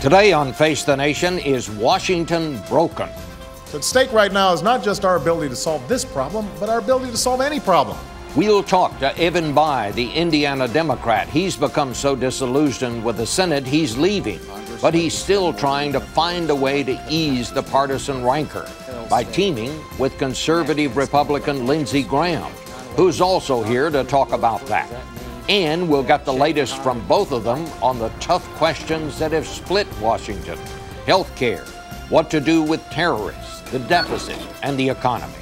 Today on Face the Nation, is Washington broken? So at stake right now is not just our ability to solve this problem, but our ability to solve any problem. We'll talk to Evan Bayh, the Indiana Democrat. He's become so disillusioned with the Senate, he's leaving. But he's still trying to find a way to ease the partisan rancor by teaming with conservative Republican Lindsey Graham, who's also here to talk about that. And we'll get the latest from both of them on the tough questions that have split Washington: health care, what to do with terrorists, the deficit, and the economy.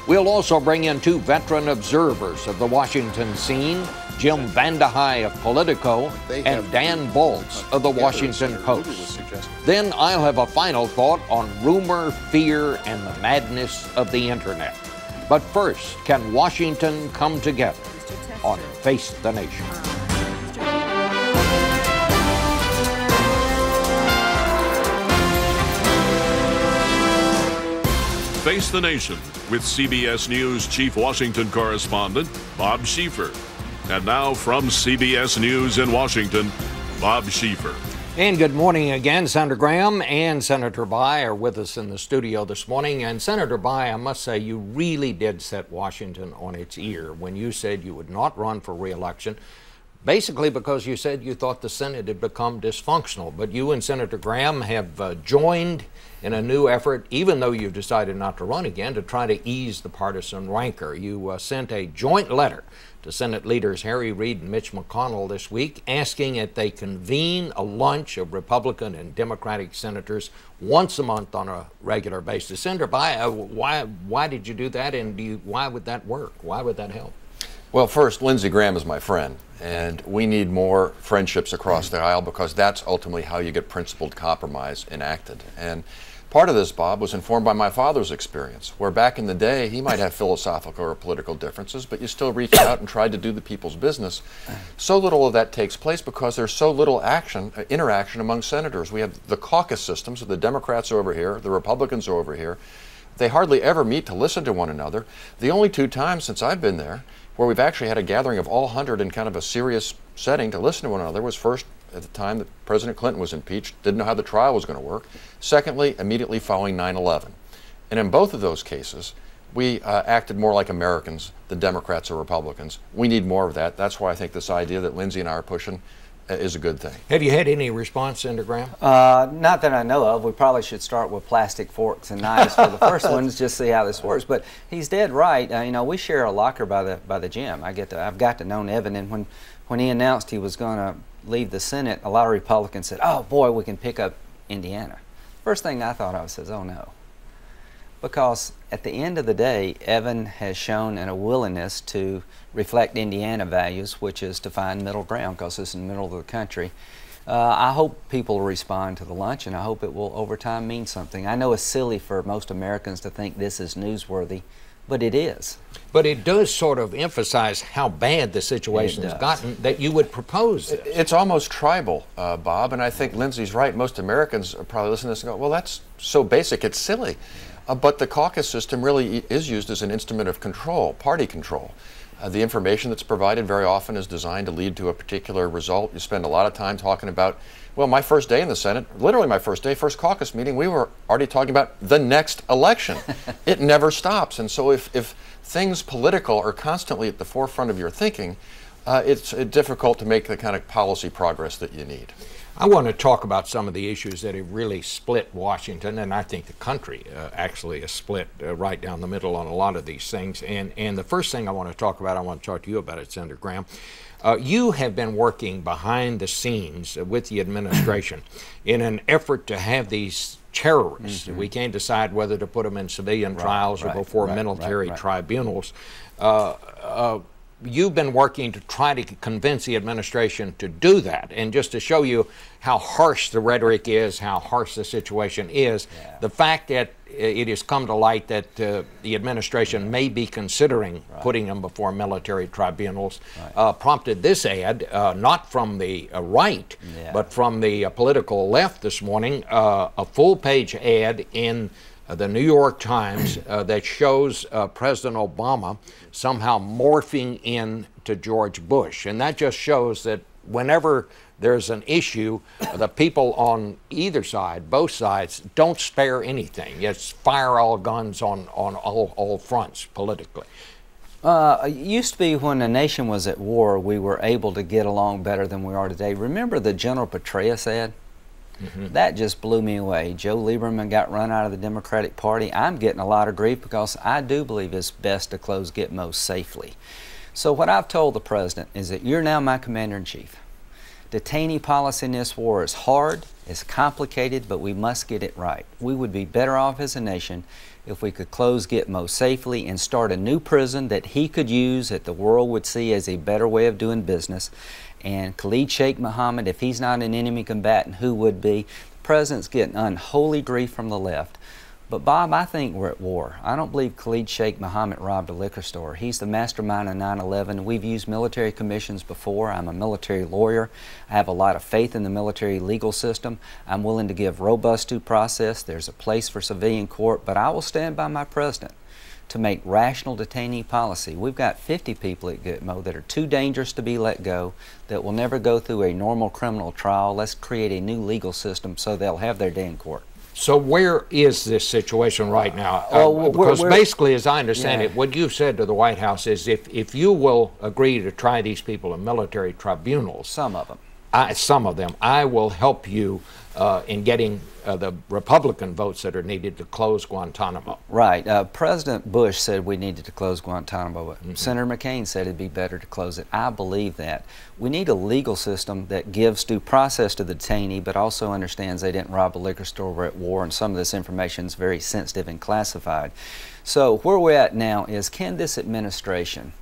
We'll also bring in two veteran observers of the Washington scene, Jim VandeHei of Politico and Dan Balz of the Washington Post. Then I'll have a final thought on rumor, fear, and the madness of the internet. But first, can Washington come together on Face the Nation? Face the Nation with CBS News Chief Washington Correspondent Bob Schieffer. And now from CBS News in Washington, Bob Schieffer. And good morning again. Senator Graham and Senator Bayh are with us in the studio this morning. And Senator Bayh, I must say, you really did set Washington on its ear when you said you would not run for re-election, basically because you said you thought the Senate had become dysfunctional. But you and Senator Graham have joined in a new effort, even though you've decided not to run again, to try to ease the partisan rancor. You sent a joint letter to Senate leaders Harry Reid and Mitch McConnell this week, asking that they convene a lunch of Republican and Democratic senators once a month on a regular basis. Senator Bayh, why did you do that, and why would that work? Why would that help? Well, first, Lindsey Graham is my friend, and we need more friendships across the aisle because that's ultimately how you get principled compromise enacted. And part of this, Bob, was informed by my father's experience, where back in the day he might have philosophical or political differences, but you still reached out and tried to do the people's business. So little of that takes place because there's so little interaction among senators. We have the caucus systems, so the Democrats are over here, the Republicans are over here. They hardly ever meet to listen to one another. The only two times since I've been there where we've actually had a gathering of all 100 in kind of a serious setting to listen to one another was first at the time that President Clinton was impeached, didn't know how the trial was going to work. Secondly, immediately following 9/11. And in both of those cases, we acted more like Americans than Democrats or Republicans. We need more of that. That's why I think this idea that Lindsey and I are pushing is a good thing. Have you had any response, Senator Graham? Not that I know of. We probably should start with plastic forks and knives for the first ones, just see how this works. But he's dead right. You know, we share a locker by the gym. I've got to know Evan, and when he announced he was going to leave the Senate, a lot of Republicans said, "Oh boy, we can pick up Indiana." First thing I thought of was, "Oh no," because at the end of the day, Evan has shown a willingness to reflect Indiana values, which is to find middle ground, because it's in the middle of the country. I hope people will respond to the lunch, and I hope it will over time mean something. I know it's silly for most Americans to think this is newsworthy, but it is. But it does sort of emphasize how bad the situation has gotten that you would propose this. It's almost tribal, Bob, and I think Lindsey's right. Most Americans are probably listening to this and go, well, that's so basic, it's silly. But the caucus system really is used as an instrument of control, party control. The information that's provided very often is designed to lead to a particular result. You spend a lot of time talking about, well, my first day in the Senate, literally my first day, first caucus meeting, we were already talking about the next election. It never stops. And so if things political are constantly at the forefront of your thinking, it's difficult to make the kind of policy progress that you need. I want to talk about some of the issues that have really split Washington, and I think the country actually is split right down the middle on a lot of these things. And the first thing I want to talk to you about it, Senator Graham. You have been working behind the scenes with the administration in an effort to have these terrorists. We can't decide whether to put them in civilian trials or before military tribunals. You've been working to try to convince the administration to do that. And just to show you how harsh the rhetoric is, how harsh the situation is, the fact that it has come to light that the administration may be considering putting them before military tribunals prompted this ad, not from the right, but from the political left this morning, a full-page ad in the New York Times that shows President Obama somehow morphing in to George Bush. And that just shows that whenever there's an issue. The people on either side, both sides, don't spare anything. It's fire all guns on all fronts politically. It used to be when the nation was at war, we were able to get along better than we are today. Remember the General Petraeus ad? That just blew me away. Joe Lieberman got run out of the Democratic Party. I'm getting a lot of grief because I do believe it's best to close Gitmo safely. So what I've told the President is that you're now my Commander-in-Chief. Detainee policy in this war is hard, it's complicated, but we must get it right. We would be better off as a nation if we could close Gitmo safely and start a new prison that he could use, that the world would see as a better way of doing business. And Khalid Sheikh Mohammed, if he's not an enemy combatant, who would be? The President's getting unholy grief from the left. But Bob, I think we're at war. I don't believe Khalid Sheikh Mohammed robbed a liquor store. He's the mastermind of 9/11. We've used military commissions before. I'm a military lawyer. I have a lot of faith in the military legal system. I'm willing to give robust due process. There's a place for civilian court, but I will stand by my President to make rational detainee policy. We've got 50 people at Gitmo that are too dangerous to be let go, that will never go through a normal criminal trial. Let's create a new legal system so they'll have their day in court. So where is this situation right now? Because basically, as I understand it, what you've said to the White House is if you will agree to try these people in military tribunals, some of them, I will help you in getting the Republican votes that are needed to close Guantanamo. Right. President Bush said we needed to close Guantanamo. Senator McCain said it'd be better to close it. I believe that. We need a legal system that gives due process to the detainee, but also understands they didn't rob a liquor store, we're at war, and some of this information is very sensitive and classified. So where we're at now is, can this administration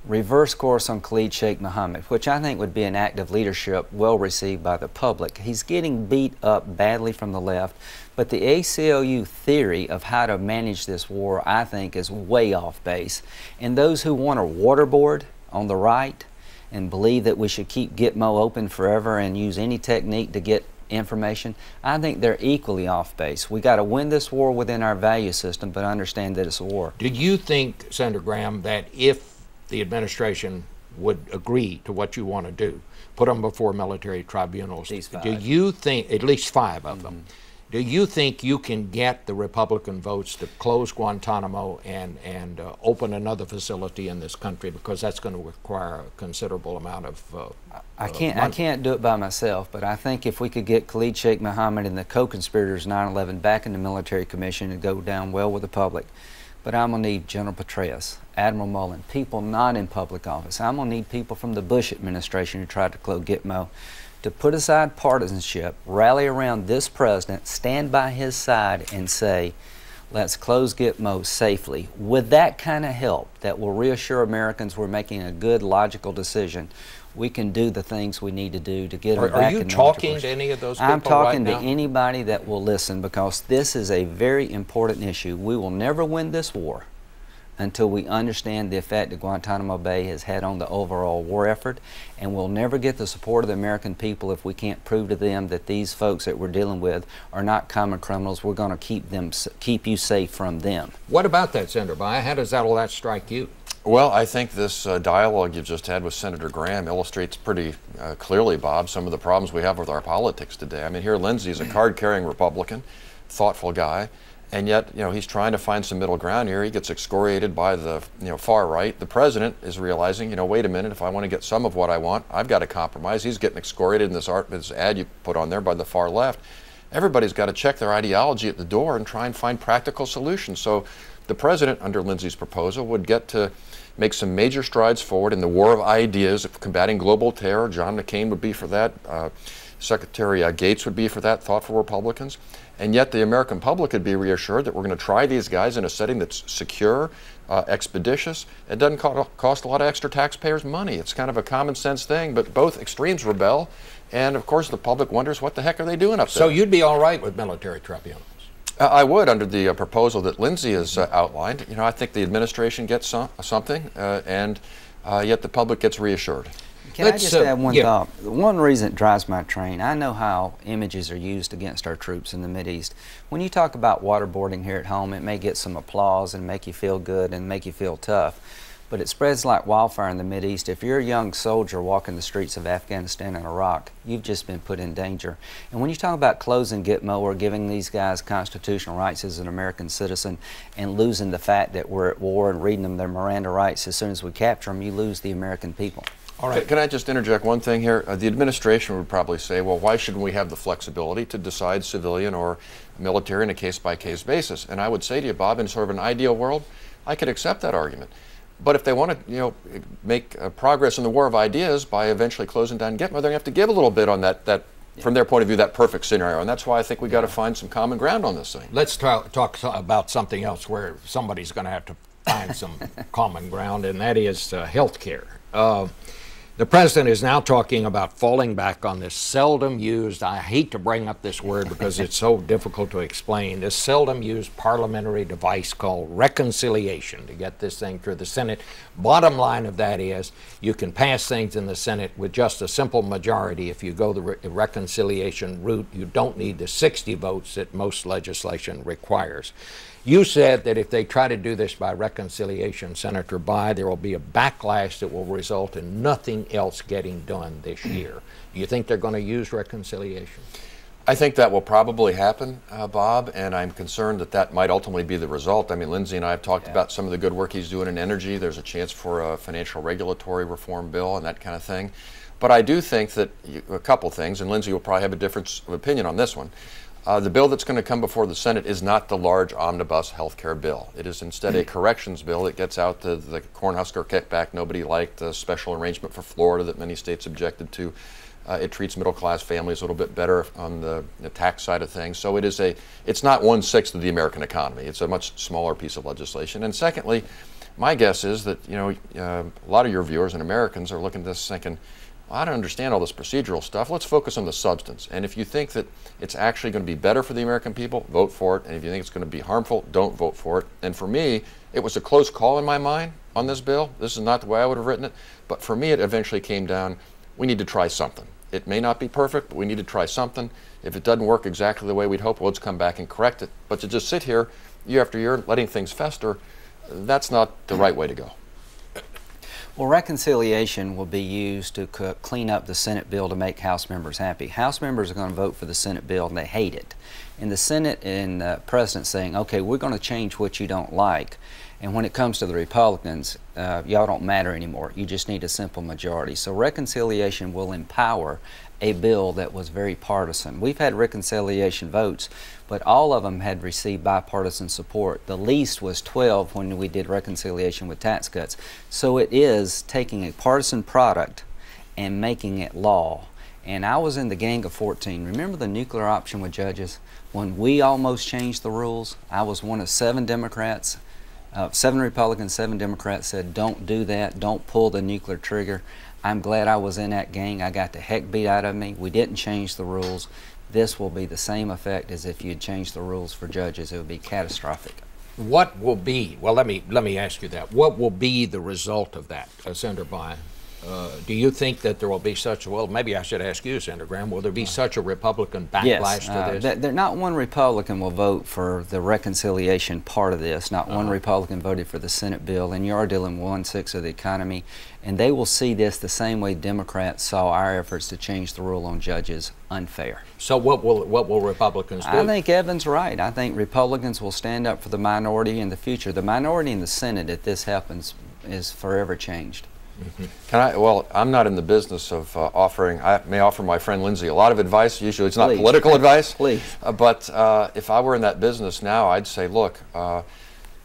reverse course on Khalid Sheikh Mohammed, which I think would be an act of leadership well received by the public. He's getting beat up badly from the left, but the ACLU theory of how to manage this war, I think, is way off base. And those who want to waterboard on the right and believe that we should keep Gitmo open forever and use any technique to get information, I think they're equally off base. We got to win this war within our value system, but understand that it's a war. Do you think, Senator Graham, that if the administration would agree to what you want to do, put them before military tribunals, do you think, at least 5 of them, do you think you can get the Republican votes to close Guantanamo and open another facility in this country? Because that's going to require a considerable amount of I can't do it by myself, but I think if we could get Khalid Sheikh Mohammed and the co-conspirators 9/11 back in the military commission, it'd go down well with the public. But I'm going to need General Petraeus, Admiral Mullen, people not in public office. I'm going to need people from the Bush administration who tried to close Gitmo to put aside partisanship, rally around this president, stand by his side, and say, let's close Gitmo safely. With that kind of help that will reassure Americans we're making a good, logical decision, we can do the things we need to do to get them back. Are you talking to any of those people I'm talking right to now? anybody that will listen, because this is a very important issue. We will never win this war until we understand the effect that Guantanamo Bay has had on the overall war effort, and we'll never get the support of the American people if we can't prove to them that these folks that we're dealing with are not common criminals. We're going to keep you safe from them. What about that, Senator Bayh? How does all that strike you? Well, I think this dialogue you've just had with Senator Graham illustrates pretty clearly, Bob, some of the problems we have with our politics today. I mean, here Lindsey's a card-carrying Republican, thoughtful guy, and yet, he's trying to find some middle ground here. He gets excoriated by the, far right. The president is realizing, wait a minute, if I want to get some of what I want, I've got to compromise. He's getting excoriated in this ad you put on there by the far left. Everybody's got to check their ideology at the door and try and find practical solutions. So the president, under Lindsey's proposal, would get to make some major strides forward in the war of ideas of combating global terror. John McCain would be for that. Secretary Gates would be for that, thoughtful Republicans. And yet the American public could be reassured that we're going to try these guys in a setting that's secure, expeditious. It doesn't cost a lot of extra taxpayers' money. It's kind of a common sense thing, but both extremes rebel. And of course the public wonders, what the heck are they doing up there? So you'd be all right with military tribunals? I would, under the proposal that Lindsey has outlined. I think the administration gets something, and yet the public gets reassured. Can I just add one thought? One reason it drives my train, I know how images are used against our troops in the Mideast. When you talk about waterboarding here at home, it may get some applause and make you feel good and make you feel tough. but it spreads like wildfire in the Mideast. If you're a young soldier walking the streets of Afghanistan and Iraq, you've just been put in danger. And when you talk about closing Gitmo or giving these guys constitutional rights as an American citizen and losing the fact that we're at war and reading them their Miranda rights as soon as we capture them, you lose the American people. All right. Can I just interject one thing here? The administration would probably say, well, why shouldn't we have the flexibility to decide civilian or military on a case-by-case basis? And I would say to you, Bob, in sort of an ideal world, I could accept that argument. But if they want to, make progress in the war of ideas by eventually closing down Gitmo, they're going to have to give a little bit on that from their point of view, that perfect scenario. And that's why I think we got to find some common ground on this thing. Let's talk about something else where somebody's going to have to find some common ground, and that is health care. The president is now talking about falling back on this seldom used, I hate to bring up this word because it's so difficult to explain, this seldom used parliamentary device called reconciliation to get this thing through the Senate. Bottom line of that is you can pass things in the Senate with just a simple majority. If you go the reconciliation route, you don't need the 60 votes that most legislation requires. You said that if they try to do this by reconciliation, Senator Bayh, there will be a backlash that will result in nothing else getting done this year. Do you think they're going to use reconciliation? I think that will probably happen, Bob, and I'm concerned that that might ultimately be the result. I mean, Lindsey and I have talked about some of the good work he's doing in energy. There's a chance for a financial regulatory reform bill and that kind of thing. But I do think that a couple things, and Lindsey will probably have a difference of opinion on this one. The bill that's going to come before the Senate is not the large omnibus health care bill. It is instead a corrections bill that gets out the Cornhusker kickback nobody liked, the special arrangement for Florida that many states objected to. It treats middle-class families a little bit better on the tax side of things. So it's not 1/6 of the American economy. It's a much smaller piece of legislation. And secondly, my guess is that a lot of your viewers and Americans are looking at this thinking, I don't understand all this procedural stuff. Let's focus on the substance. And if you think that it's actually going to be better for the American people, vote for it. And if you think it's going to be harmful, don't vote for it. And for me, it was a close call in my mind on this bill. This is not the way I would have written it. But for me, it eventually came down, we need to try something. It may not be perfect, but we need to try something. If it doesn't work exactly the way we'd hope, well, let's come back and correct it. But to just sit here year after year letting things fester, that's not the right way to go. Well, reconciliation will be used to clean up the Senate bill to make House members happy. House members are going to vote for the Senate bill and they hate it. And the Senate and the President saying, okay, we're going to change what you don't like. And when it comes to the Republicans, y'all don't matter anymore. You just need a simple majority. So reconciliation will empower a bill that was very partisan. We've had reconciliation votes, but all of them had received bipartisan support. The least was 12 when we did reconciliation with tax cuts. So it is taking a partisan product and making it law. And I was in the Gang of 14. Remember the nuclear option with judges? When we almost changed the rules, I was one of 7 Democrats. 7 Republicans, 7 Democrats said, don't do that, don't pull the nuclear trigger. I'm glad I was in that gang. I got the heck beat out of me. We didn't change the rules. This will be the same effect as if you had changed the rules for judges. It would be catastrophic. What will be, well, let me ask you that. What will be the result of that, Senator Bayh? Do you think that there will be such, well, maybe I should ask you, Senator Graham, will there be such a Republican backlash to this? Not one Republican will vote for the reconciliation part of this. Not one Republican voted for the Senate bill, and you are dealing with 1/6 of the economy. And they will see this the same way Democrats saw our efforts to change the rule on judges unfair. So what will Republicans do? I think Evan's right. I think Republicans will stand up for the minority in the future. The minority in the Senate, if this happens, is forever changed. Well, I'm not in the business of offering, I may offer my friend Lindsey a lot of advice. Usually it's not political advice. Please. But if I were in that business now, I'd say, look,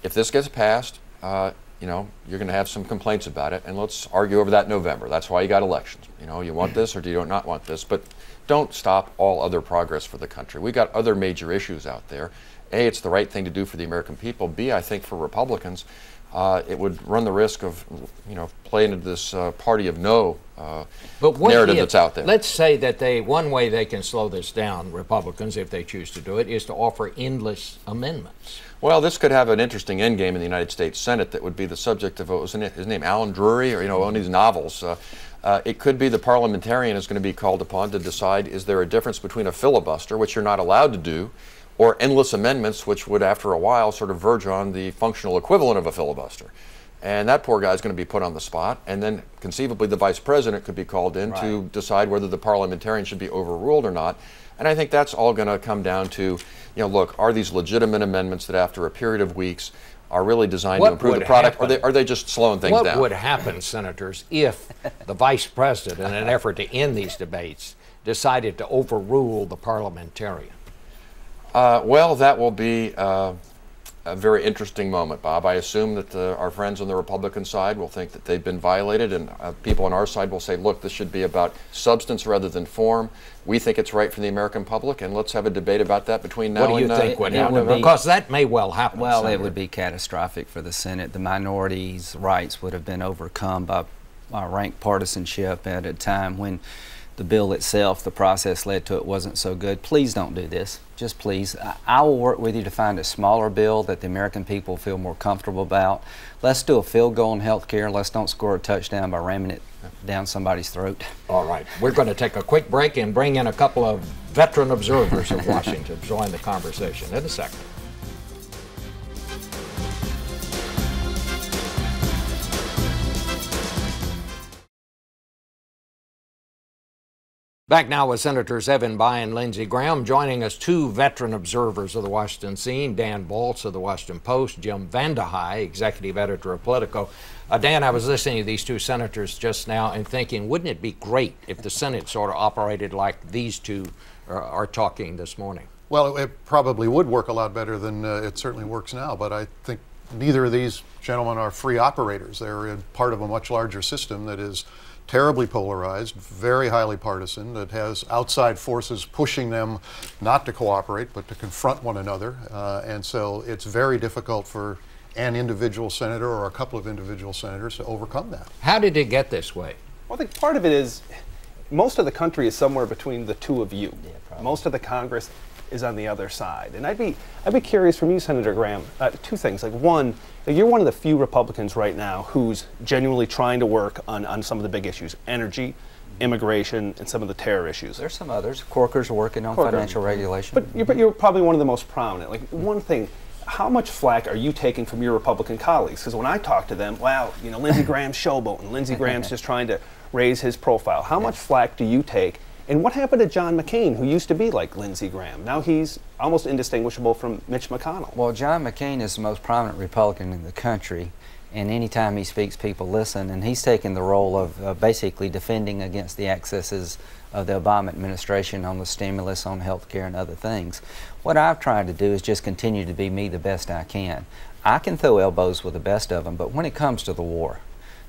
if this gets passed, you're going to have some complaints about it, and let's argue over that in November. That's why you got elections. You want this or do you not want this? But don't stop all other progress for the country. We got other major issues out there. A, it's the right thing to do for the American people. B, I think for Republicans, it would run the risk of, playing into this party of no narrative that's out there. Let's say that one way they can slow this down, Republicans, if they choose to do it, is to offer endless amendments. Well, this could have an interesting endgame in the United States Senate that would be the subject of, what was his name, Alan Drury, or one of these novels. It could be the parliamentarian is going to be called upon to decide, is there a difference between a filibuster, which you're not allowed to do, or endless amendments, which would, after a while, sort of verge on the functional equivalent of a filibuster. And that poor guy is going to be put on the spot, and then conceivably the vice president could be called in to decide whether the parliamentarian should be overruled or not. And I think that's all going to come down to, look, are these legitimate amendments that after a period of weeks are really designed to improve the product, or are they just slowing things down? What would happen, Senators, if the vice president, in an effort to end these debates, decided to overrule the parliamentarian? Well, that will be a very interesting moment, Bob. I assume that our friends on the Republican side will think that they've been violated, and people on our side will say, look, this should be about substance rather than form. We think it's right for the American public, and let's have a debate about that between now and... What do you think would happen? Because that may well happen. Well, Senator. It would be catastrophic for the Senate. The minorities' rights would have been overcome by rank partisanship at a time when the bill itself, the process led to it, wasn't so good. Please don't do this. Just please. I will work with you to find a smaller bill that the American people feel more comfortable about. Let's do a field goal in health care. Let's don't score a touchdown by ramming it down somebody's throat. All right. We're going to take a quick break and bring in a couple of veteran observers of Washington to join the conversation in a second. Back now with Senators Evan Bayh and Lindsey Graham. Joining us, two veteran observers of the Washington scene, Dan Balz of the Washington Post, Jim VandeHei, executive editor of Politico. Dan, I was listening to these two senators just now and thinking, wouldn't it be great if the Senate sort of operated like these two are talking this morning? Well, it probably would work a lot better than it certainly works now, but I think neither of these gentlemen are free operators. They're part of a much larger system that is terribly polarized, very highly partisan, that has outside forces pushing them not to cooperate but to confront one another. And so it's very difficult for an individual senator or a couple of individual senators to overcome that. How did it get this way? Well, I think part of it is most of the country is somewhere between the two of you. Yeah, most of the Congress is on the other side. And I'd be curious from you, Senator Graham, two things. Like, one, you're one of the few Republicans right now who's genuinely trying to work on some of the big issues, energy, immigration, and some of the terror issues. There's some others. Corker's working on financial regulation. But you're probably one of the most prominent. Like, one thing, how much flack are you taking from your Republican colleagues? Because when I talk to them, wow, Lindsey Graham's showboating. Lindsey Graham's just trying to raise his profile. How much flack do you take? And what happened to John McCain, who used to be like Lindsey Graham? Now he's almost indistinguishable from Mitch McConnell. Well, John McCain is the most prominent Republican in the country, and anytime he speaks, people listen, and he's taken the role of basically defending against the excesses of the Obama administration on the stimulus, on health care, and other things. What I've tried to do is just continue to be me the best I can. I can throw elbows with the best of them, but when it comes to the war,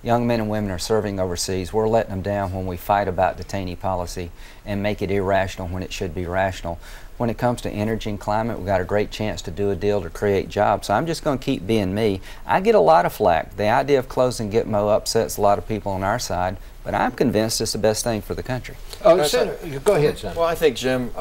young men and women are serving overseas. We're letting them down when we fight about detainee policy and make it irrational when it should be rational. When it comes to energy and climate, we've got a great chance to do a deal to create jobs. So I'm just going to keep being me. I get a lot of flack. The idea of closing Gitmo upsets a lot of people on our side, but I'm convinced it's the best thing for the country. Senator, go ahead, Senator. Well, I think Jim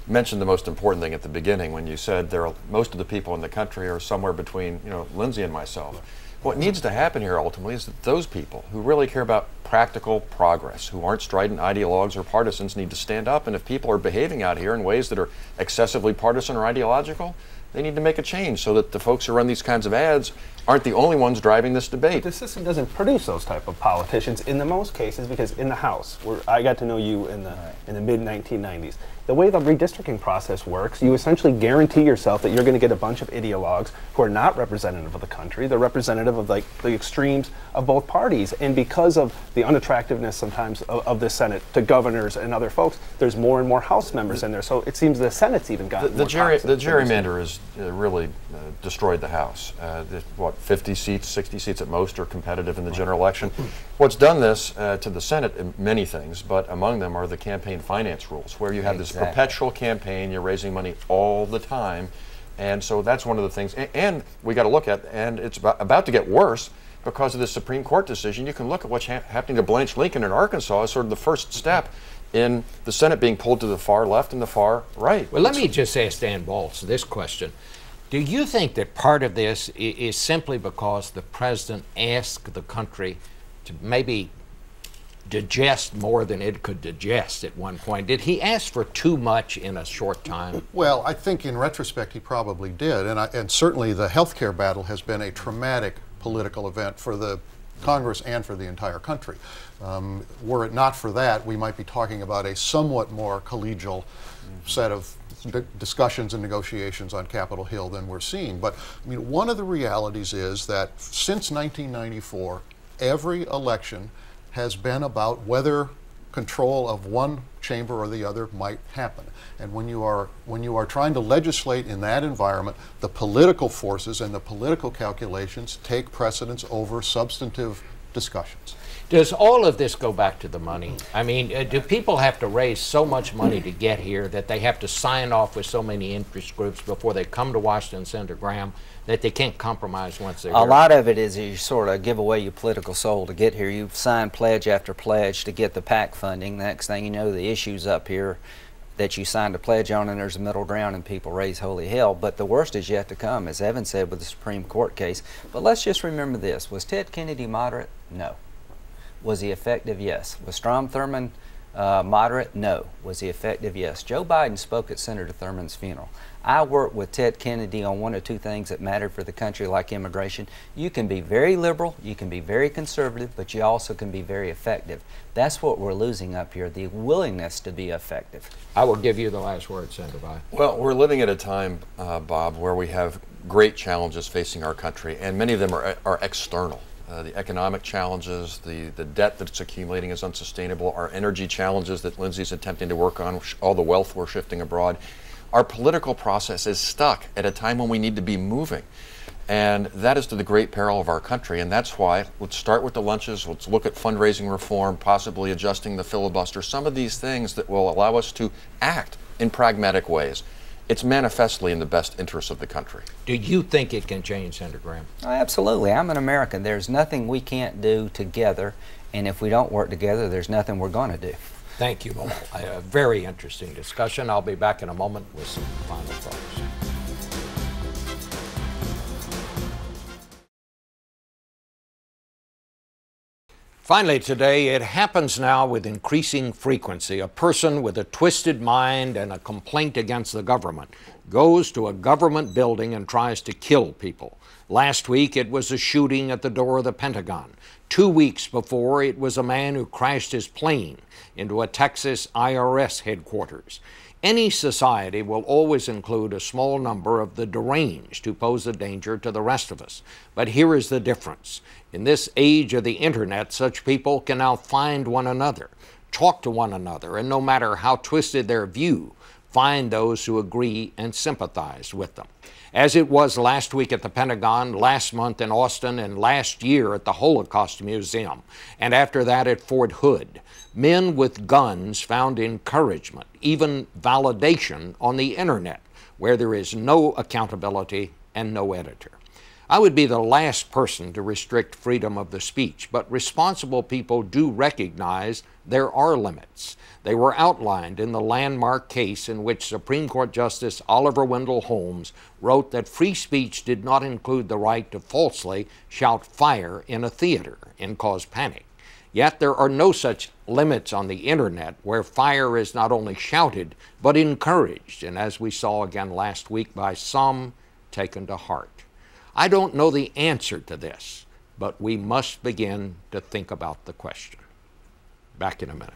mentioned the most important thing at the beginning when you said most of the people in the country are somewhere between Lindsey and myself. What needs to happen here ultimately is that those people who really care about practical progress, who aren't strident ideologues or partisans, need to stand up. And if people are behaving out here in ways that are excessively partisan or ideological, they need to make a change so that the folks who run these kinds of ads aren't the only ones driving this debate. But the system doesn't produce those type of politicians in the most cases, because in the House, where I got to know you in the mid-1990s, the way the redistricting process works, you essentially guarantee yourself that you're going to get a bunch of ideologues who are not representative of the country. They're representative of the extremes of both parties. And because of the unattractiveness sometimes of the Senate to governors and other folks, there's more and more House members in there. So it seems the Senate's even gotten more toxic. The gerrymander has really destroyed the House. 50 seats, 60 seats at most are competitive in the general election. What's done this to the Senate, many things, but among them are the campaign finance rules, where you have this perpetual campaign, you're raising money all the time, and so that's one of the things, and we got to look at, and it's about to get worse because of the Supreme Court decision. You can look at what's happening to Blanche Lincoln in Arkansas as sort of the first step in the Senate being pulled to the far left and the far right. Well, let me just ask Dan Balz this question. Do you think that part of this is simply because the president asked the country to maybe digest more than it could digest at one point? Did he ask for too much in a short time? Well, I think in retrospect he probably did, and certainly the health care battle has been a traumatic political event for the Congress and for the entire country. Were it not for that, we might be talking about a somewhat more collegial set of discussions and negotiations on Capitol Hill than we're seeing. But I mean, one of the realities is that since 1994, every election has been about whether control of one chamber or the other might happen. And when you are trying to legislate in that environment, the political forces and the political calculations take precedence over substantive discussions. Does all of this go back to the money? I mean, do people have to raise so much money to get here that they have to sign off with so many interest groups before they come to Washington, Senator Graham, that they can't compromise once they're here? A lot of it is you sort of give away your political soul to get here. You sign pledge after pledge to get the PAC funding. The next thing you know, the issue's up here that you signed a pledge on, and there's a middle ground and people raise holy hell. But the worst is yet to come, as Evan said, with the Supreme Court case. But let's just remember this. Was Ted Kennedy moderate? No. Was he effective? Yes. Was Strom Thurmond moderate? No. Was he effective? Yes. Joe Biden spoke at Senator Thurmond's funeral. I worked with Ted Kennedy on one or two things that mattered for the country, like immigration. You can be very liberal, you can be very conservative, but you also can be very effective. That's what we're losing up here, the willingness to be effective. I will give you the last word, Senator Bayh. Well, we're living at a time, Bob, where we have great challenges facing our country, and many of them are external. The economic challenges, the debt that's accumulating is unsustainable, our energy challenges that Lindsey's attempting to work on, all the wealth we're shifting abroad. Our political process is stuck at a time when we need to be moving. And that is to the great peril of our country. And that's why, let's start with the lunches, let's look at fundraising reform, possibly adjusting the filibuster, some of these things that will allow us to act in pragmatic ways. It's manifestly in the best interest of the country. Do you think it can change, Senator Graham? Oh, absolutely. I'm an American. There's nothing we can't do together, and if we don't work together, there's nothing we're going to do. Thank you all. A very interesting discussion. I'll be back in a moment with some final thoughts. Finally today, it happens now with increasing frequency. A person with a twisted mind and a complaint against the government goes to a government building and tries to kill people. Last week, it was a shooting at the door of the Pentagon. 2 weeks before, it was a man who crashed his plane into a Texas IRS headquarters. Any society will always include a small number of the deranged who pose a danger to the rest of us. But here is the difference. In this age of the internet, such people can now find one another, talk to one another, and no matter how twisted their view, find those who agree and sympathize with them. As it was last week at the Pentagon, last month in Austin, and last year at the Holocaust Museum, and after that at Fort Hood, men with guns found encouragement, even validation on the internet, where there is no accountability and no editor. I would be the last person to restrict freedom of the speech, but responsible people do recognize there are limits. They were outlined in the landmark case in which Supreme Court Justice Oliver Wendell Holmes wrote that free speech did not include the right to falsely shout fire in a theater and cause panic. Yet there are no such limits on the internet, where fire is not only shouted but encouraged, and as we saw again last week, by some taken to heart. I don't know the answer to this, but we must begin to think about the question. Back in a minute.